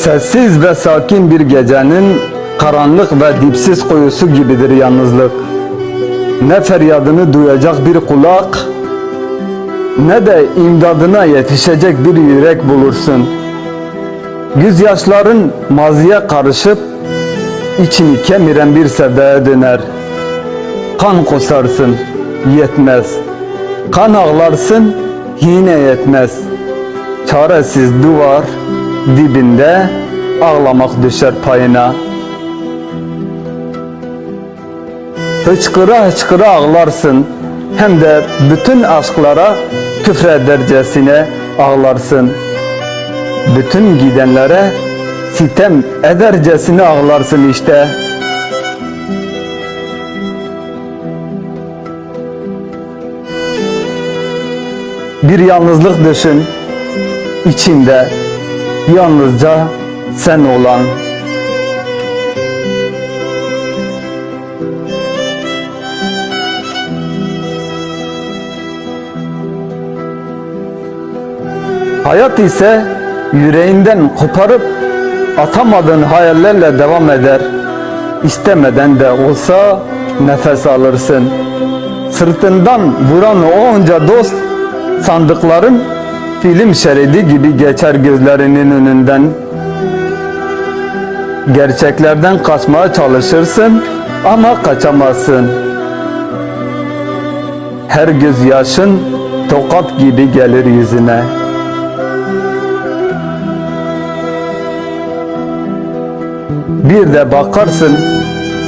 Sessiz ve sakin bir gecenin karanlık ve dipsiz kuyusu gibidir yalnızlık. Ne feryadını duyacak bir kulak, ne de imdadına yetişecek bir yürek bulursun. Gözyaşların maziye karışıp içini kemiren bir sevdaya döner. Kan kusarsın, yetmez. Kan ağlarsın, yine yetmez. Çaresiz duvar dibinde ağlamak düşer payına. Hıçkıra hıçkıra ağlarsın, hem de bütün aşklara küfredercesine ağlarsın. Bütün gidenlere sitem edercesine ağlarsın işte. Bir yalnızlık düşün, içinde yalnızca sen olan. Hayat ise yüreğinden koparıp atamadığın hayallerle devam eder. İstemeden de olsa nefes alırsın. Sırtından vuran onca dost, sandıkların film şeridi gibi geçer gözlerinin önünden. Gerçeklerden kaçmaya çalışırsın ama kaçamazsın. Her gözyaşın tokat gibi gelir yüzüne. Bir de bakarsın,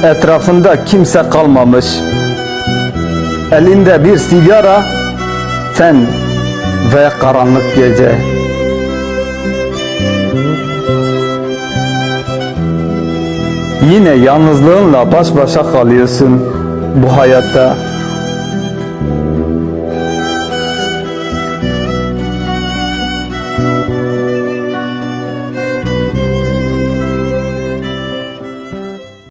etrafında kimse kalmamış. Elinde bir sigara, sen ve karanlık gece. Yine yalnızlığınla baş başa kalıyorsun bu hayatta.